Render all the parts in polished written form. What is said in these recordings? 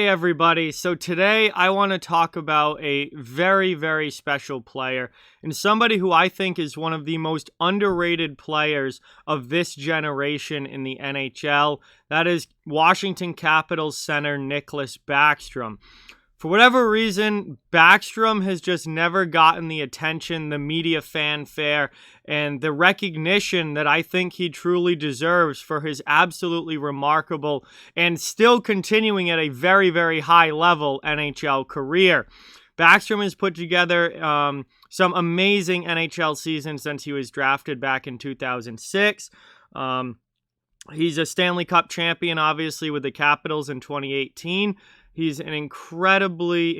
everybody. So today I want to talk about a very, very special player and somebody who I think is one of the most underrated players of this generation in the NHL. That is Washington Capitals center Nicklas Backstrom. For whatever reason, Backstrom has just never gotten the attention, the media fanfare, and the recognition that I think he truly deserves for his absolutely remarkable and still continuing at a very, very high level NHL career. Backstrom has put together some amazing NHL seasons since he was drafted back in 2006. He's a Stanley Cup champion, obviously, with the Capitals in 2018. He's an incredibly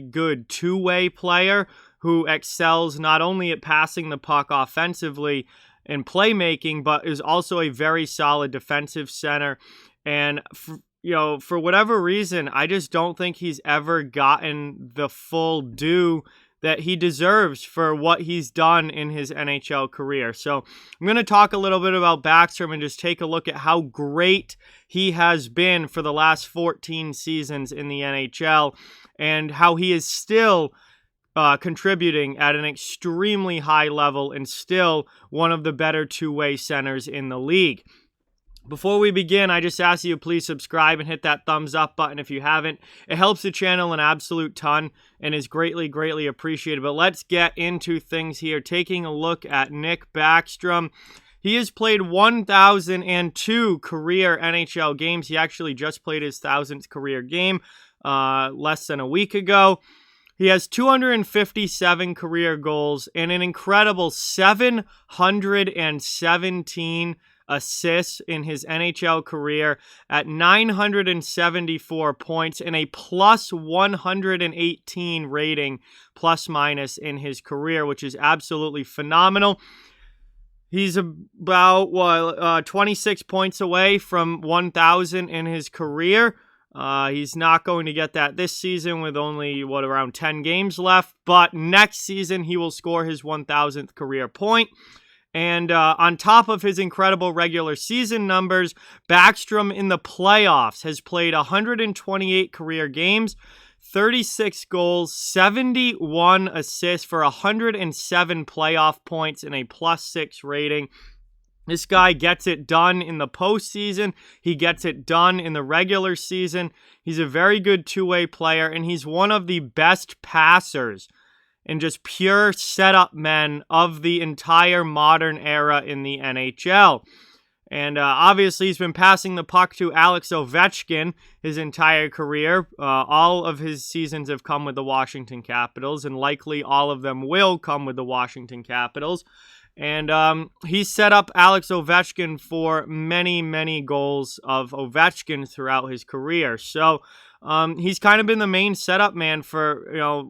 good two-way player who excels not only at passing the puck offensively and playmaking, but is also a very solid defensive center. And for whatever reason, I just don't think he's ever gotten the full due that he deserves for what he's done in his NHL career. So I'm going to talk a little bit about Backstrom and just take a look at how great he has been for the last 14 seasons in the NHL and how he is still contributing at an extremely high level and still one of the better two-way centers in the league. Before we begin, I just ask you please subscribe and hit that thumbs up button if you haven't. It helps the channel an absolute ton and is greatly appreciated. But let's get into things here. Taking a look at Nick Backstrom. He has played 1,002 career NHL games. He actually just played his 1,000th career game less than a week ago. He has 257 career goals and an incredible 717 assists in his NHL career at 974 points and a plus 118 rating plus minus in his career, which is absolutely phenomenal. He's about 26 points away from 1,000 in his career. He's not going to get that this season with only, around 10 games left. But next season, he will score his 1,000th career point. And on top of his incredible regular season numbers, Backstrom in the playoffs has played 128 career games, 36 goals, 71 assists for 107 playoff points and a +6 rating. This guy gets it done in the postseason. He gets it done in the regular season. He's a very good two-way player, and he's one of the best passers and just pure setup men of the entire modern era in the NHL. And obviously, he's been passing the puck to Alex Ovechkin his entire career. All of his seasons have come with the Washington Capitals, and likely all of them will come with the Washington Capitals. And he set up Alex Ovechkin for many goals of Ovechkin throughout his career. So he's kind of been the main setup man for,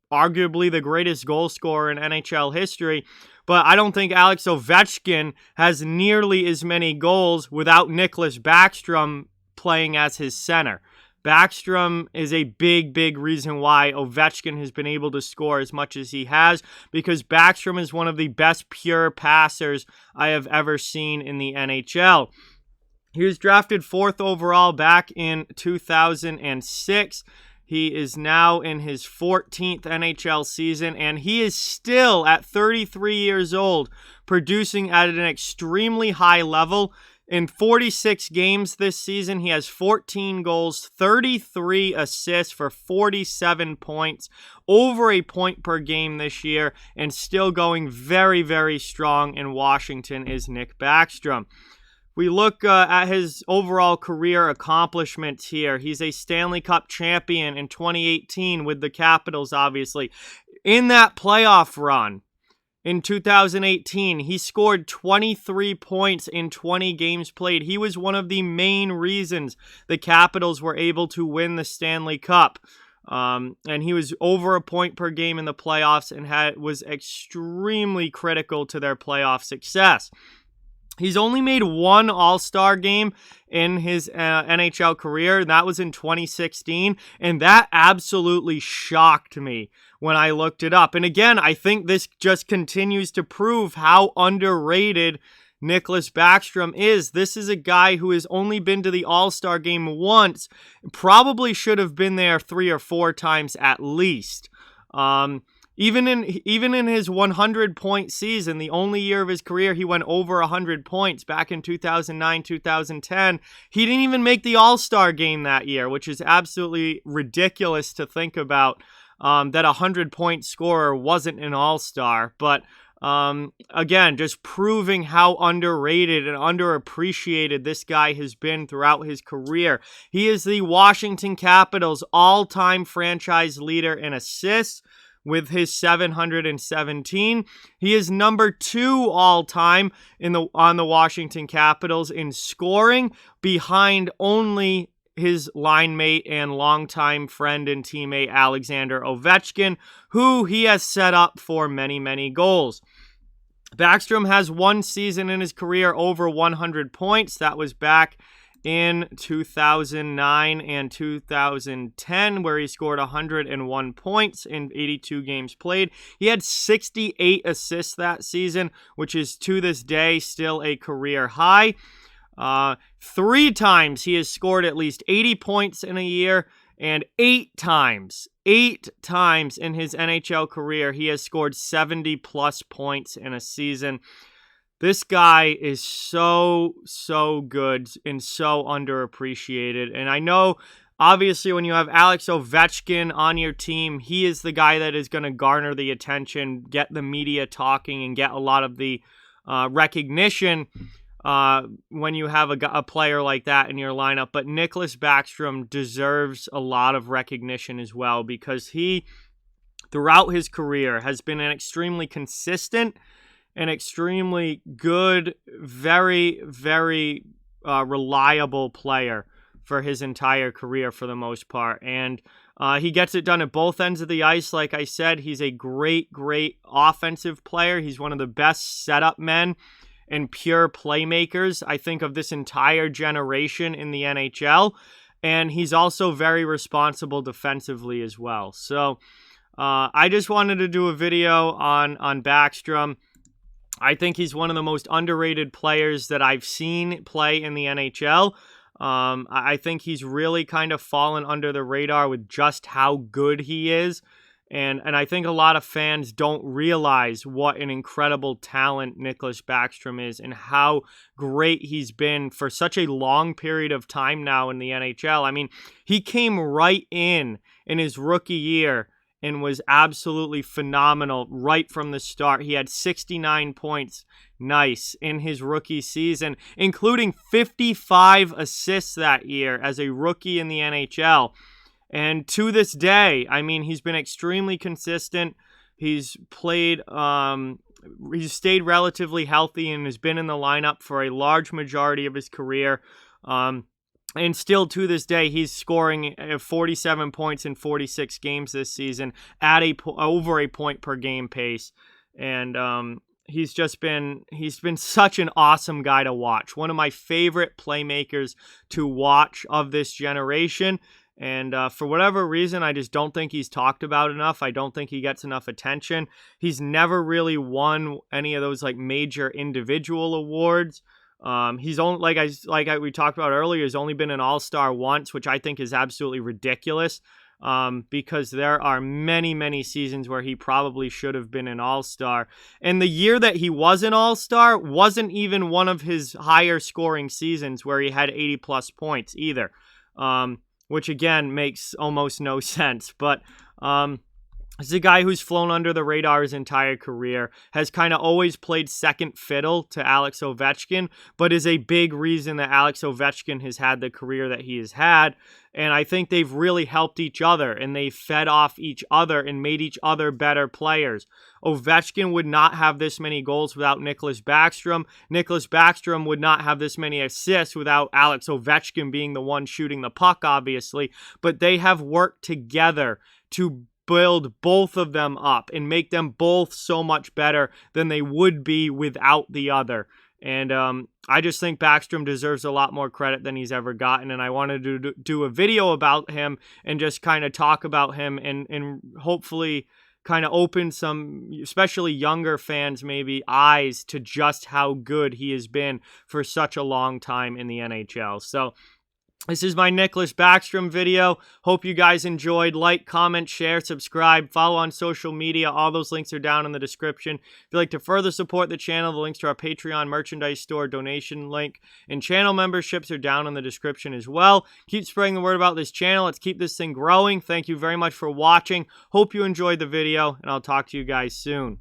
arguably the greatest goal scorer in NHL history, but I don't think Alex Ovechkin has nearly as many goals without Nicklas Backstrom playing as his center. Backstrom is a big reason why Ovechkin has been able to score as much as he has, because Backstrom is one of the best pure passers I have ever seen in the NHL. He was drafted 4th overall back in 2006. He is now in his 14th NHL season, and he is still, at 33 years old, producing at an extremely high level. In 46 games this season, he has 14 goals, 33 assists for 47 points, over a point per game this year, and still going very strong in Washington is Nick Backstrom. We look at his overall career accomplishments here. He's a Stanley Cup champion in 2018 with the Capitals, obviously. In that playoff run in 2018, he scored 23 points in 20 games played. He was one of the main reasons the Capitals were able to win the Stanley Cup. And he was over a point per game in the playoffs and was extremely critical to their playoff success. He's only made one All-Star game in his NHL career, and that was in 2016, and that absolutely shocked me when I looked it up. And again, I think this just continues to prove how underrated Nicklas Backstrom is. This is a guy who has only been to the All-Star game once, probably should have been there 3 or 4 times at least. Even in his 100-point season, the only year of his career he went over 100 points back in 2009, 2010, he didn't even make the All-Star game that year, which is absolutely ridiculous to think about, that a 100-point scorer wasn't an All-Star. But again, just proving how underrated and underappreciated this guy has been throughout his career. He is the Washington Capitals' all-time franchise leader in assists, with his 717. He is number 2 all-time on the Washington Capitals in scoring, behind only his line mate and longtime friend and teammate Alexander Ovechkin, who he has set up for many, many goals. Backstrom has one season in his career over 100 points. That was back in 2009 and 2010, where he scored 101 points in 82 games played. He had 68 assists that season, which is to this day still a career high. 3 times he has scored at least 80 points in a year, and 8 times in his NHL career he has scored 70-plus points in a season. This guy is so good and so underappreciated. And I know, obviously, when you have Alex Ovechkin on your team, he is the guy that is going to garner the attention, get the media talking, and get a lot of the recognition when you have a player like that in your lineup. But Nicklas Backstrom deserves a lot of recognition as well, because he, throughout his career, has been an extremely consistent, an extremely good, very, very reliable player for his entire career for the most part. And he gets it done at both ends of the ice. Like I said, he's a great offensive player. He's one of the best setup men and pure playmakers, I think, of this entire generation in the NHL. And he's also very responsible defensively as well. So I just wanted to do a video on Backstrom. I think he's one of the most underrated players that I've seen play in the NHL. I think he's really kind of fallen under the radar with just how good he is. And I think a lot of fans don't realize what an incredible talent Nicklas Backstrom is and how great he's been for such a long period of time now in the NHL. I mean, he came right in his rookie year and was absolutely phenomenal right from the start. He had 69 points, in his rookie season, including 55 assists that year as a rookie in the NHL. And to this day, I mean, he's been extremely consistent. He's played, he's stayed relatively healthy and has been in the lineup for a large majority of his career. And still to this day, he's scoring 47 points in 46 games this season at over a point per game pace. And he's been such an awesome guy to watch. One of my favorite playmakers to watch of this generation. And for whatever reason, I just don't think he's talked about enough. I don't think he gets enough attention. He's never really won any of those like major individual awards. He's only we talked about earlier, he's only been an All-Star once, which I think is absolutely ridiculous. Because there are many seasons where he probably should have been an All-Star. And the year that he was an All-Star wasn't even one of his higher scoring seasons where he had 80-plus points either. Which again makes almost no sense. But This is a guy who's flown under the radar his entire career, has kind of always played second fiddle to Alex Ovechkin, but is a big reason that Alex Ovechkin has had the career that he has had. And I think they've really helped each other, and they fed off each other and made each other better players. Ovechkin would not have this many goals without Nicklas Backstrom. Nicklas Backstrom would not have this many assists without Alex Ovechkin being the one shooting the puck, obviously. But they have worked together to build both of them up and make them both so much better than they would be without the other. And I just think Backstrom deserves a lot more credit than he's ever gotten. And I wanted to do a video about him and just kind of talk about him and hopefully kind of open some, especially younger fans, maybe eyes to just how good he has been for such a long time in the NHL. So this is my Nicklas Backstrom video. Hope you guys enjoyed. Like, comment, share, subscribe, follow on social media. All those links are down in the description. If you'd like to further support the channel, the links to our Patreon merchandise store donation link and channel memberships are down in the description as well. Keep spreading the word about this channel. Let's keep this thing growing. Thank you very much for watching. Hope you enjoyed the video, and I'll talk to you guys soon.